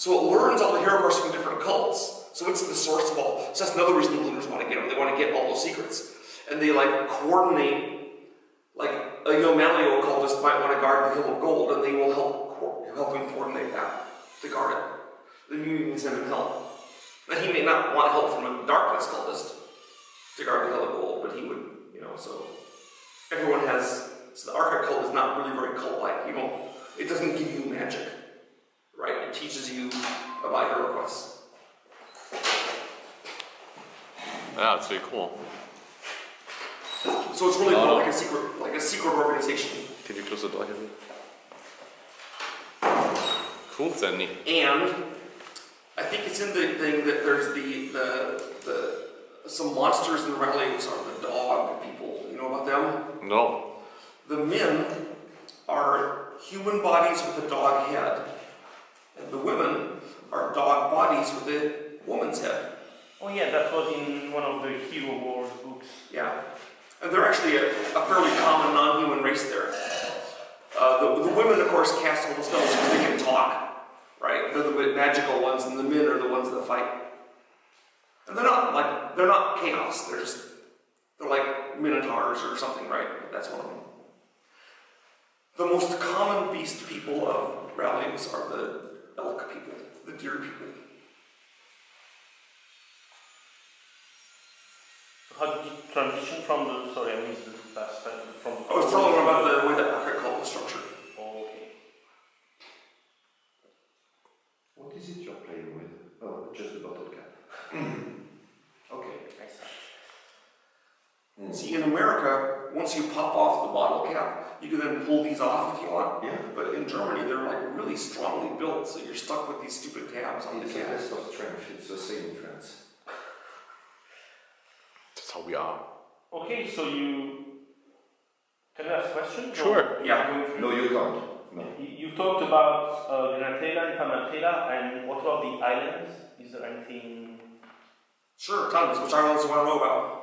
So it learns all the hero cards from different cults. So it's the source of all. So that's another reason the looters want to get them. They want to get all those secrets. And they like coordinate, like a Yomalio cultist might want to guard the Hill of Gold, and they will help him coordinate that to guard it. Then you even send him help. Now he may not want help from a darkness cultist to guard the Hill of Gold, but he would, you know, so everyone has, so the Arcane cult is not really very cult-like. You don't, it doesn't give you magic, right? It teaches you about hero quests. Yeah, it's very cool. So it's really cool, like a secret organization. Can you close the door here? Cool, Sandy. And I think it's in the thing that there's some monsters in the Rallies are the dog people. You know about them? No. The men are human bodies with a dog head, and the women are dog bodies with a woman's head. Oh yeah, that was in one of the Hero Wars books. Yeah. And they're actually a fairly common non-human race there. The women, of course, cast all the spells because they can talk, right? They're the magical ones, and the men are the ones that fight. And they're not chaos. They're like minotaurs or something, right? That's one of them. The most common beast people of Rallies are the elk people, the deer people. How did you transition from the, sorry, I missed the last time, from... I was telling them about the way that Arcane cult was structured. Oh, okay. What is it you're playing with? Oh, just the bottle cap. Okay. Nice. See, in America, once you pop off the bottle cap, you can then pull these off if you want. Yeah. But in Germany, they're like really strongly built, so you're stuck with these stupid tabs on the cap. It's a test of strength. It's the same in France. That's how we are. Okay, so can I ask a question? Sure. Yeah. No, you can't. No. You talked about Glorantha and Pamartela, and what about the islands? Is there anything? Sure, tons. Which islands do you want to know about?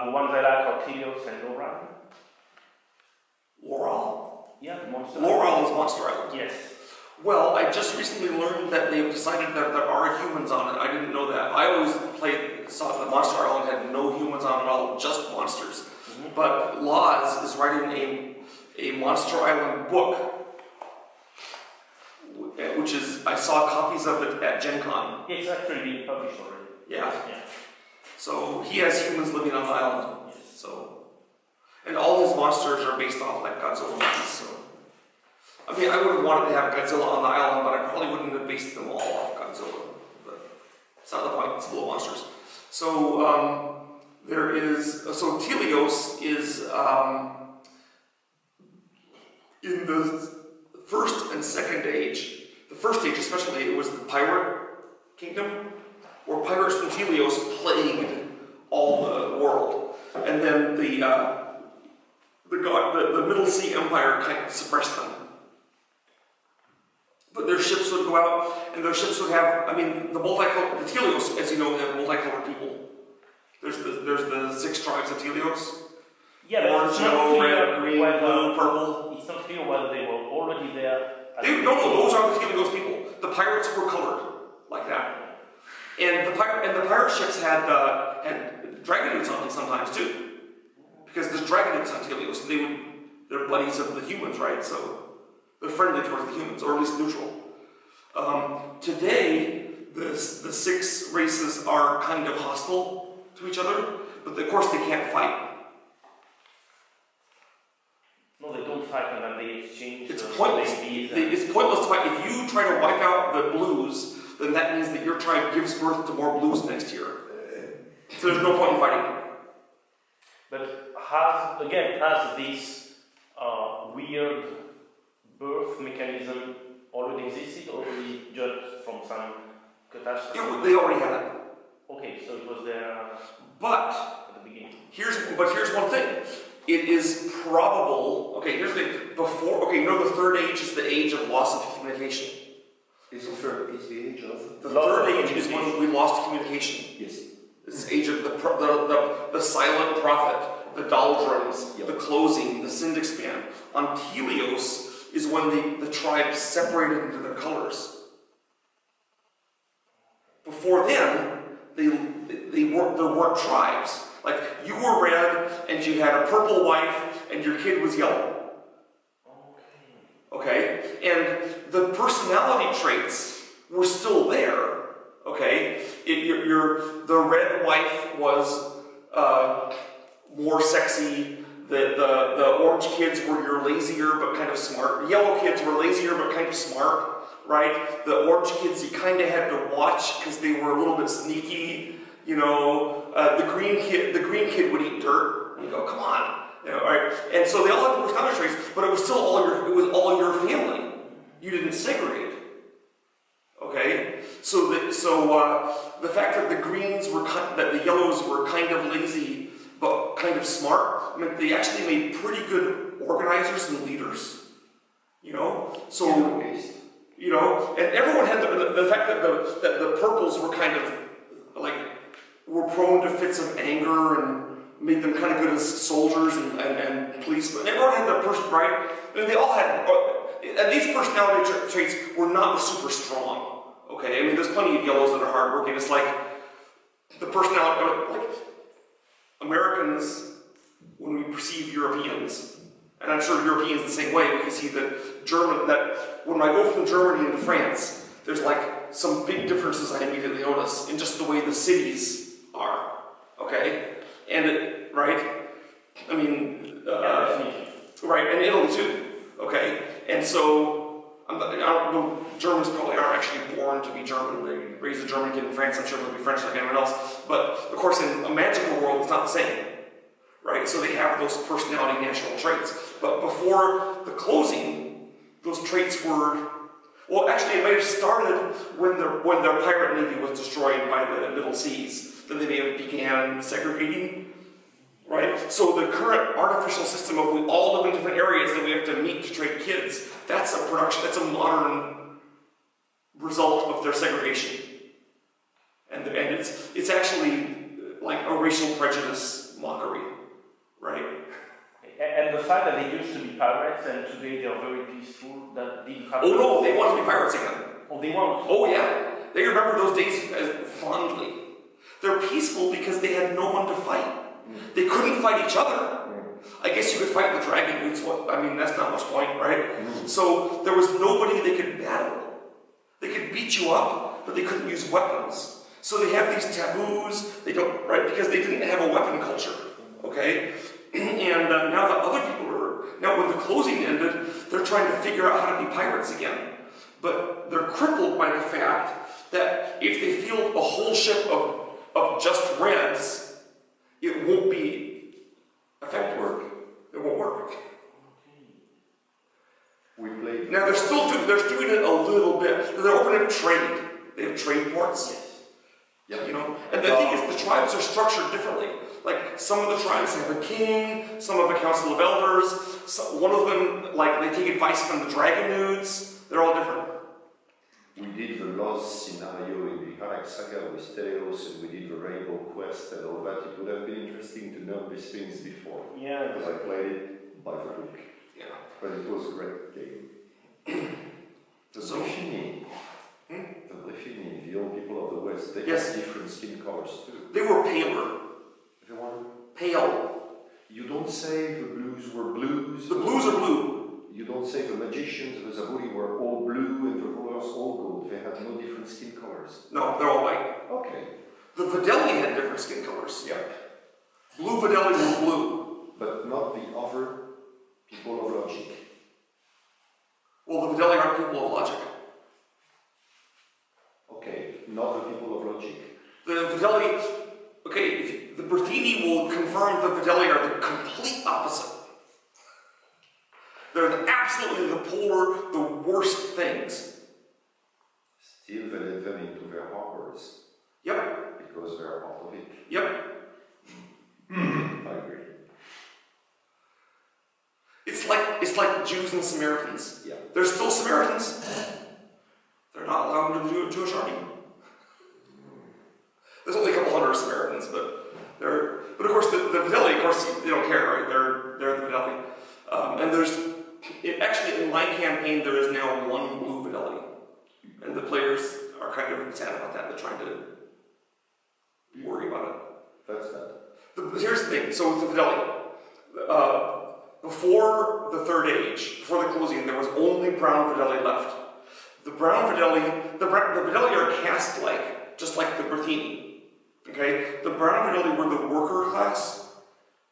The ones I like are Tios and Loran. Laurel? Yeah, the monster. Laurel is Monster Island. Yes. Well, I just recently learned that they've decided that there are humans on it. I didn't know that. I always saw that Monster Island had no humans on it at all, just monsters. Mm-hmm. But Laws is writing a Monster Island book, which is, I saw copies of it at Gen Con. It's actually being published already. Yeah. Yeah. So he has humans living on the island. Yes. So, and all his monsters are based off like Godzilla movies. So, I mean, I would have wanted to have Godzilla on the island, but I probably wouldn't have based them all off Godzilla. But it's not the point. It's full of monsters. So there is. So Tios is in the first and second age. The first age, especially, it was the pirate kingdom, where pirates from Tios plagued all the world, and then the Middle Sea Empire kind of suppressed them. But their ships would go out, and their ships would have, I mean, the Tios, as you know, have multicolored people. There's the 6 tribes of Tios. Yeah, orange, yellow, red, green, blue, purple. It's not clear whether they were already there. No, those are the Tios people. The pirates were colored like that, and the pirate ships had dragon newts on them sometimes too, because there's dragon newts on Tios, and they're buddies of the humans, right? So they're friendly towards the humans, or at least neutral. Today, the 6 races are kind of hostile to each other, but of course they can't fight. No, they don't fight, and then they exchange. It's pointless. It's pointless to fight. If you try to wipe out the blues, then that means that your tribe gives birth to more blues next year. So there's no point in fighting. But has this weird birth mechanism already existed, or is it just from some catastrophe? They already had it. Okay, so it was there but at the beginning. Here's one thing. It is probable. Okay, here's the thing. You know the third age is the age of loss of communication. Is the age of the third age is when we lost communication. Yes. It's the age of the silent prophet, the doldrums, the closing, the syndic span. On Tios is when the tribes separated into their colors. before then, there weren't tribes. Like, you were red, and you had a purple wife, and your kid was yellow. Okay? And the personality traits were still there. Okay? The red wife was more sexy. The orange kids were your lazier but kind of smart. The yellow kids were lazier but kind of smart. Right? The orange kids you kind of had to watch because they were a little bit sneaky. You know, the green kid would eat dirt. You go, come on. You know, right? And so they all had personality traits, but it was still all your family. You didn't segregate. Okay? So the fact that the yellows were kind of lazy but kind of smart meant they actually made pretty good organizers and leaders. You know? So you know, and everyone had the fact that the purples were kind of like were prone to fits of anger and made them kind of good as soldiers and policemen. Everyone had their person, right? And they all had, and these personality traits were not super strong. Okay, I mean, there's plenty of yellows that are hardworking. It's like the personality, like Americans, when we perceive Europeans, and I'm sure Europeans the same way, we can see that when I go from Germany into France, there's like some big differences I immediately notice in just the way the cities are. Okay? Right? I mean, right, and Italy too. Okay? And so, Germans probably aren't actually born to be German. They raise a German kid in France, I'm sure they'll be French like anyone else. But, of course, in a magical world, it's not the same. Right? So they have those personality natural traits. But before the closing, those traits were... Well, actually, it might have started when their pirate navy was destroyed by the Middle Seas. Then they may have began segregating. Right? So the current artificial system of we all live in different areas that we have to meet to trade kids, that's a modern result of their segregation. And it's actually like a racial prejudice mockery. Right? And the fact that they used to be pirates and today they are very peaceful, that didn't happen. Oh no, they want to be pirates again. Oh, they want? Oh yeah. They remember those days fondly. They're peaceful because they had no one to fight. They couldn't fight each other. I guess you could fight the dragon. I mean, that's not much point, right? So there was nobody they could battle. They could beat you up, but they couldn't use weapons. So they have these taboos. They don't, right? Because they didn't have a weapon culture. Okay? And now that other people now when the closing ended, they're trying to figure out how to be pirates again. But they're crippled by the fact that if they field a whole ship of just reds, it won't be effective. It won't work. Now they're doing it a little bit. They're opening up trade. They have trade ports. You know, and the thing is, the tribes are structured differently. Like, some of the tribes have a king, some have a council of elders, one of them, like, they take advice from the dragon nudes. They're all different. We did the Lost scenario in the Harak Saga with Tios, and we did the Rainbow Quest and all that. It would have been interesting to know these things before. Yeah. Because I played it by the book. Yeah. But it was a great game. The Briefini, the old people of the West, they had different skin colors too. They were paler. They were pale. You don't say the blues were blues. The blues are blue. You don't say the magicians, the Zaburi were all blue and the rulers all gold. They had no different skin colors. No, they're all white. Okay. The Fidelli had different skin colors. Yeah. Blue Fidelli was blue. But not the other people of logic. Well, the Fidelli aren't people of logic. Okay, not the people of logic. The Fidelli, okay, the Bertini will confirm the Fidelli are the complete opposite. They're absolutely the polar, the worst things. Still, they let them into their harbors. Yep. Because they're part of it. Yep. I agree. It's like Jews and Samaritans. Yeah. They're still Samaritans. They're not allowed into the Jewish army. There's only a couple hundred Samaritans, but of course the Fidelli, of course, they don't care, right? They're the Fidelli. And actually in my campaign there is now one blue Fidelli. And the players are kind of sad about that. They're trying to That's that. Here's the thing. So with the Fidelli, before the Third Age, before the closing, there was only brown Fidelli left. The brown Fidelli, the Fidelli are caste-like, just like the Berthini. Okay? The brown Fidelli were the worker class.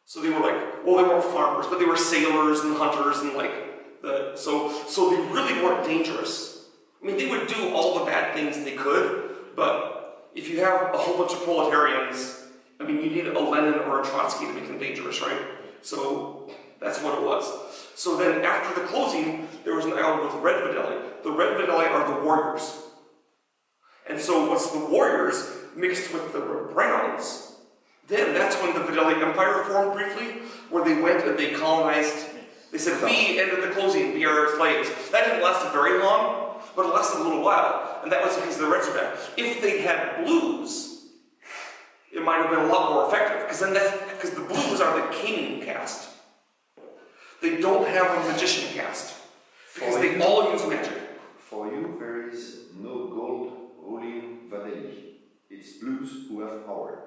So they were like, well, they weren't farmers, but they were sailors and hunters and like, so they really weren't dangerous. I mean, they would do all the bad things they could, but if you have a whole bunch of proletarians, I mean, you need a Lenin or a Trotsky to make them dangerous, right? So that's what it was. So then after the closing, there was an island with red Fidelli. The red Fidelli are the warriors. And so once the warriors mixed with the browns, then that's when the Fidelli Empire formed briefly, where they went and they colonized. They said, we ended the closing, we are slaves. That didn't last very long, but it lasted a little while. And that was because the reds were back. If they had blues, it might have been a lot more effective, because the blues are the king caste. They don't have a magician caste, because they all use magic. For you, there is no gold ruling Fidelli. It's blues who have power.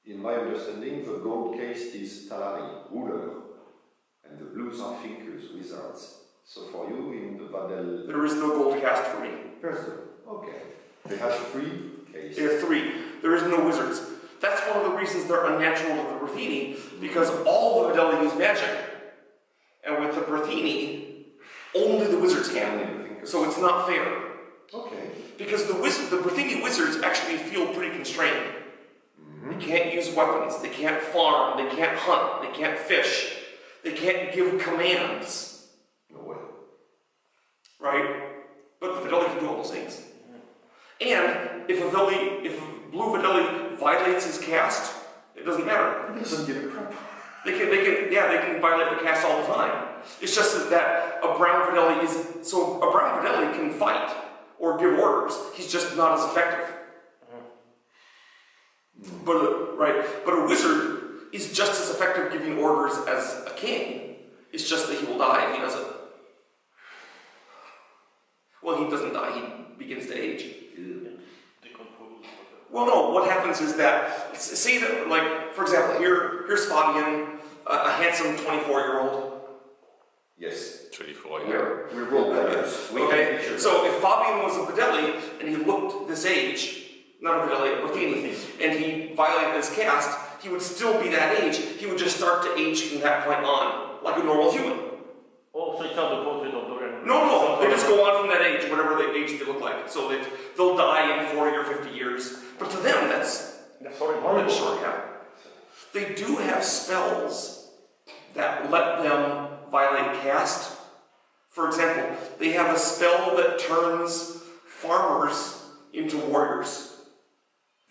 In my understanding, the gold caste is Talari, ruler, and the blues are thinkers, wizards. So for you, in the Vadel... There is no gold caste for me. Okay. They have three castes. They have three. There is no wizards. That's one of the reasons they're unnatural to the Berthini, because all the Fidelli use magic. And with the Berthini, only the wizards can. So it's not fair. Okay. Because the Berthini wizards actually feel pretty constrained. They can't use weapons, they can't farm, they can't hunt, they can't fish, they can't give commands. No way. Right? But the Fidelli can do all those things. And if Blue Fidelli violates his caste, it doesn't matter. He doesn't give a crap. They can violate the caste all the time. It's just that a brown Fidelli a brown Fidelli can fight or give orders. He's just not as effective. But a wizard is just as effective giving orders as a king. It's just that he will die if he does it. Well, he doesn't die, he begins to age. Well, no, what happens is that, say that, like, for example, here's Fabian, a handsome 24-year-old. Yes. 24, yeah. We roll players. Okay, so if Fabian was a Fidelli and he looked this age, not a Fidelli, a Berthini, and he violated his caste, he would still be that age. He would just start to age from that point on, like a normal human. Oh, so it's not the portrait of Dorian? No, they just go on from that age, whatever the age they look like. So they'll die in 40 or 50 years. But to them, that's horrible. Short, yeah. They do have spells that let them violate caste. For example, they have a spell that turns farmers into warriors.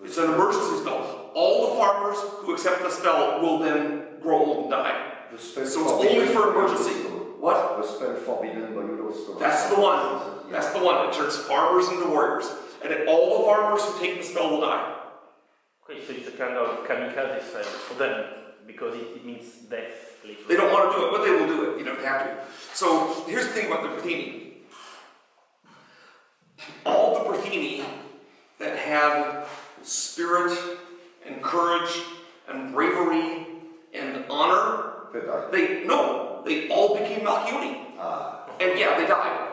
It's an emergency spell. All the farmers who accept the spell will then grow old and die. So it's only for emergency. What? The spell forbidden by Yellowstone. That's the one. That's the one. It turns farmers into warriors. And all the farmers who take the spell will die. Okay, so it's a kind of kamikaze spell for them, because it means death. Literally. They don't want to do it, but they will do it. You don't have to. So here's the thing about the Berthini. All the Berthini that had spirit and courage and bravery and honor, they all became Malchioni. And yeah, they died.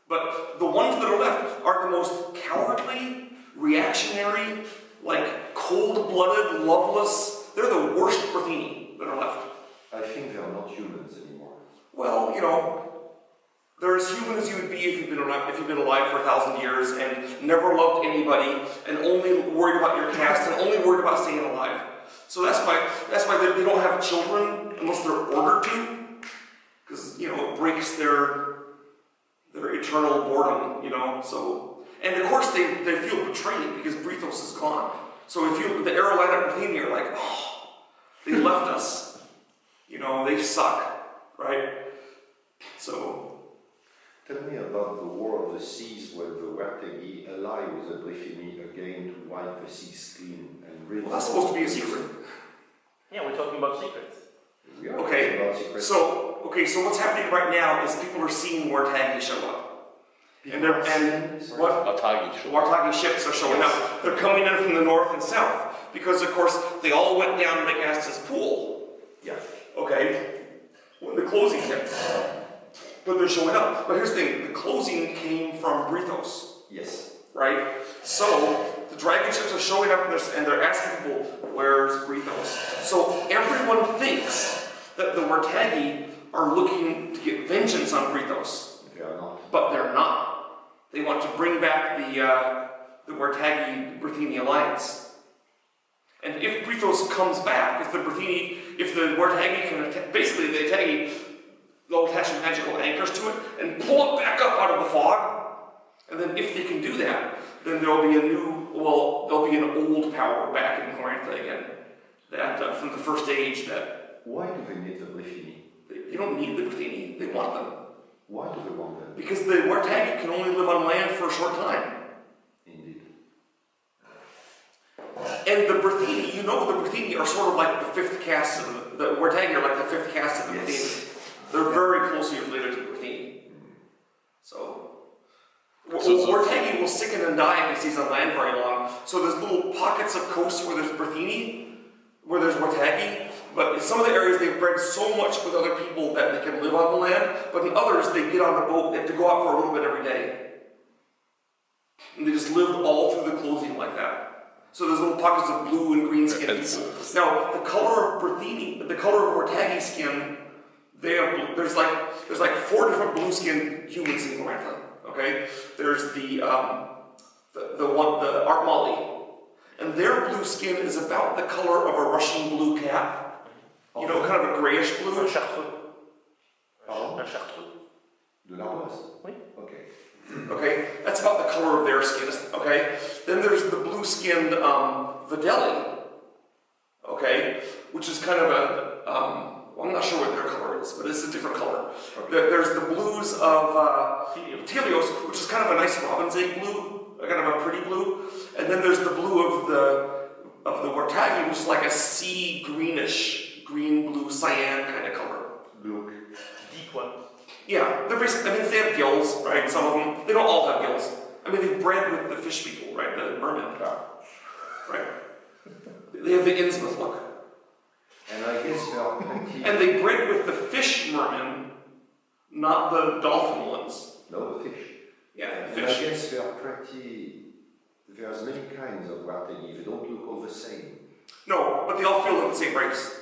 But the ones that are left are the most cowardly, reactionary, like cold-blooded, loveless. They're the worst Berthini that are left. I think they are not humans anymore. Well, they're as human as you would be if you've been alive for 1,000 years and never loved anybody and only worried about your caste and only worried about staying alive. So that's why they don't have children unless they're ordered to, because it breaks their eternal boredom. So, and of course they feel betrayed because Brithos is gone. So if the Aerolite Berthini are like, oh, they left us. They suck, right? So. Tell me about the War of the Seas, where the Wartegi ally with the Berthini again to wipe the seas clean and rid. Well, that's supposed to be a secret. Yeah, we're talking about secrets. We are okay. talking about secrets. So what's happening right now is people are seeing Wartegi show up. And what? Atagi. Warthagi ships are showing up. They're coming in from the north and south because, of course, they all went down to McAstis Pool. Yeah. Okay, when the closing hit. But they're showing up. But here's the thing: the closing came from Brithos. Yes. Right? So the dragon ships are showing up and they're asking people, "Where's Brithos?" So everyone thinks that the Warthagi are looking to get vengeance on Brithos. They are not. But they're not. They want to bring back the Warthagi Brithini alliance. And if Brithos comes back, if the Warthagi can basically they'll attach magical anchors to it and pull it back up out of the fog. And then if they can do that, then there'll be there'll be an old power back in Glorantha again. That from the first age that. Why do they need the Brithini? They don't need the Brithini, they want them. Why do they want them? Because the Warthagi can only live on land for a short time. Indeed. And the Brithini, the Brithini are sort of like the fifth caste of the Warthagi are like the fifth caste of the Brithini. They're very closely related to the Brithini. So Warthagi will sicken and die if he stays on land very long. So there's little pockets of coast where there's Brithini, where there's Warthagi. But in some of the areas they've bred so much with other people that they can live on the land. But in others they get on the boat, they have to go out for a little bit every day. And they just live all through the closing like that. So there's little pockets of blue and green skin people. Now the color of Brithini, the color of Warthagi skin, there's like 4 different blue skinned humans in Glorantha. Okay? There's the Art Molly. And their blue skin is about the color of a Russian blue cat. Kind of a grayish blue. Un chartreux. Pardon? Un chartreux. De l'ardoise? Oui. Okay. Okay? That's about the color of their skin. Okay? Then there's the blue-skinned Fidelli. Okay? Which is kind of I'm not sure what their color is, but it's a different color. Okay. There's the blues of Tios, which is kind of a nice robin's egg blue, kind of a pretty blue. And then there's the blue of the Warthagi, which is like a sea greenish, green-blue cyan kind of color. Look. Deep one. Yeah, they're basically, they have gills, right? Some of them, they don't all have gills. They've bred with the fish people, right? The merman, right? They have the Innsmouth look. And I guess they are pretty... And they bred with the fish merman, not the dolphin ones. No, the fish. Yeah, the and fish. I guess they are pretty... There's many kinds of Warthagi. They don't look all the same. No, but they all feel like the same race.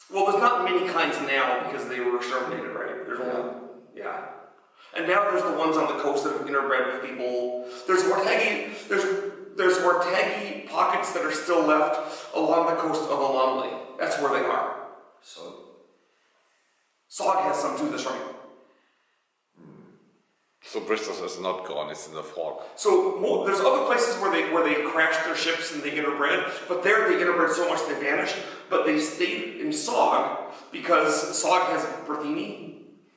Well, there's not many kinds now because they were exterminated, right? There's only, yeah. And now there's the ones on the coast that have interbred with people. There's Warthagi, there's Warthagi pockets that are still left along the coast of Alamli. That's where they are. Sog has some too, that's right. So Bristol is not gone, it's in the fog. So there's other places where they crashed their ships and they interbred, but there they interbred so much they vanished, but they stayed in Sog because Sog has Brithini.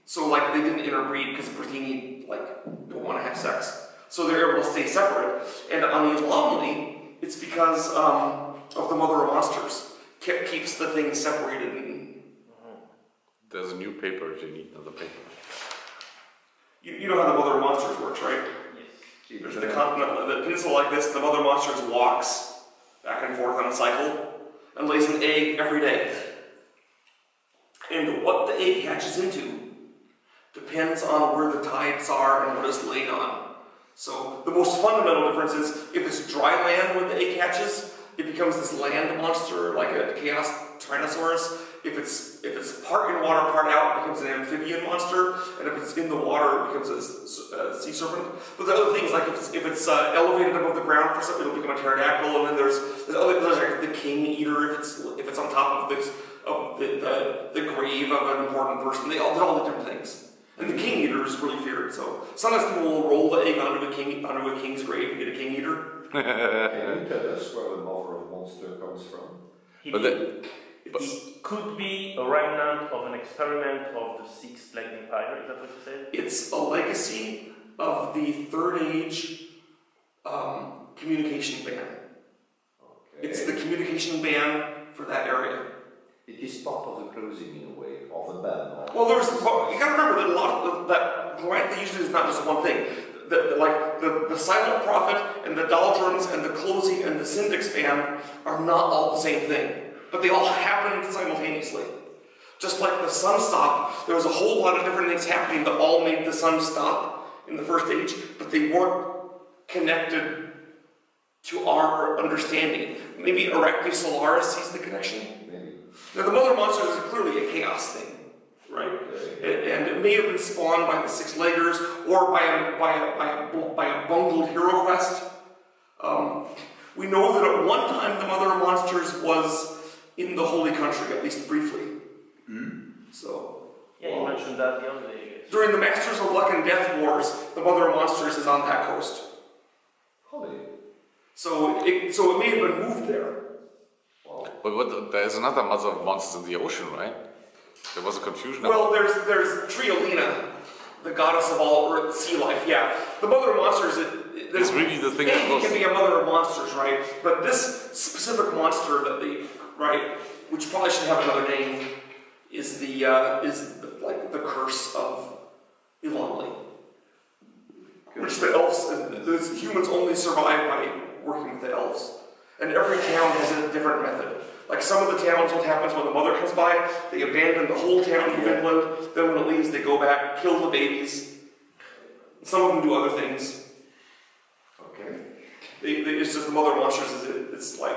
So they didn't interbreed because Brithini don't want to have sex. So they're able to stay separate. And on the Alamli, it's because of the Mother of Monsters. Keeps the things separated. There's a new paper if you need another paper. You know how the Mother of Monsters works, right? Yes. There's the peninsula like this, the Mother of Monsters walks back and forth on a cycle and lays an egg every day. And what the egg hatches into depends on where the tides are and what it's laid on. So the most fundamental difference is if it's dry land when the egg hatches, it becomes this land monster like a chaos Tyrannosaurus. If it's part in water, part out, it becomes an amphibian monster. And if it's in the water, it becomes a sea serpent. But the other things, like if it's elevated above the ground for something, it'll become a pterodactyl. And then there's like the king eater if it's on top of the grave of an important person. They're all the different things. And the king eater is really feared. So sometimes people will roll the egg onto a king's grave and get a king eater. Can you tell us where the Mother of Monster comes from? It could be a remnant of an experiment of the Sixth Plague Empire, is that what you said? It's a legacy of the Third Age communication ban. Okay. It's the communication ban for that area. It is part of the closing in a way, of the ban. Well, you got to remember that a lot of Glorantha usually is not just one thing. The Silent Prophet and the Doldrums and the Closing and the Syndic Band are not all the same thing, but they all happened simultaneously. Just like the sun stop, there was a whole lot of different things happening that all made the sun stop in the first age, but they weren't connected to our understanding. Maybe Arachne Solaris sees the connection? Maybe. Now the Mother Monsters is clearly a chaos thing. Right, and it may have been spawned by the Six-Leggers or by a bungled hero quest. We know that at one time the Mother of Monsters was in the Holy Country, at least briefly. So yeah, you mentioned that the other day. During the Masters of Luck and Death Wars, the Mother of Monsters is on that coast. Holy. So it may have been moved there. Wow. But there's another Mother of Monsters in the ocean, right? There was a confusion. Well, there's Triolina, the goddess of all earth, sea life. Yeah, the Mother of Monsters. It's really the thing that goes. It can be a Mother of Monsters, right? But this specific monster that which probably should have another name, is like the curse of Ilomli, which the elves, the humans only survive by working with the elves, and every town has a different method. Like some of the towns, what happens when the mother comes by, they abandon the whole town of England, then when it leaves, they go back, kill the babies. Some of them do other things. Okay. It's just the Mother of Monsters, it's like...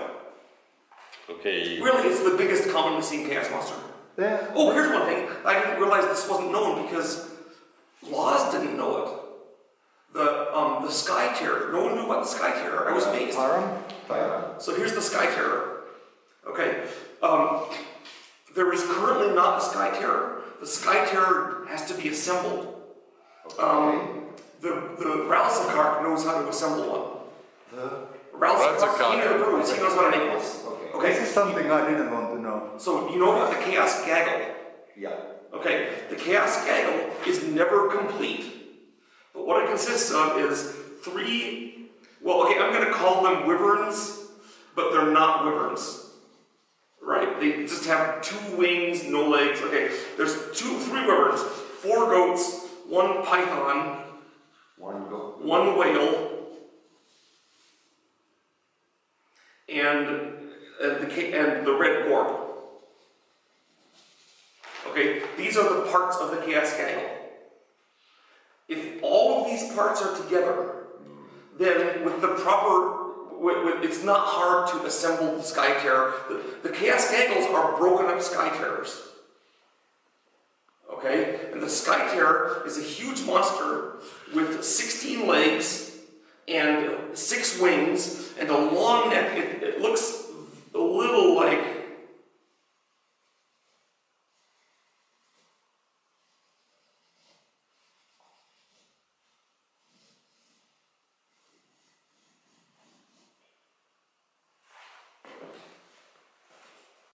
Okay. Really, it's the biggest commonly seen chaos monster. Yeah. Oh, here's one thing. I didn't realize this wasn't known because Laws didn't know it. The Sky Terror. No one knew about the Sky Terror. I was amazed. So here's the Sky Terror. Okay, there is currently not a Sky Terror. The Sky Terror has to be assembled. The Ralsakark knows how to assemble one. The Ralsakark, King of the Brews, he knows how to make one. Okay. This is something I didn't want to know. So you know about the Chaos Gaggle? Yeah. Okay, the Chaos Gaggle is never complete. But what it consists of is three, well, okay, I'm going to call them wyverns, but they're not wyverns. Right, they just have 2 wings, no legs. Okay, there's 3 wyverns, 4 goats, 1 python, 1 goat, 1 whale, and the red gorp. Okay, these are the parts of the Chaos Gaggle. If all of these parts are together, then with the proper it's not hard to assemble the Sky Terror. The Chaos Gaggles are broken up Sky Terrors. Okay? And the Sky Terror is a huge monster with 16 legs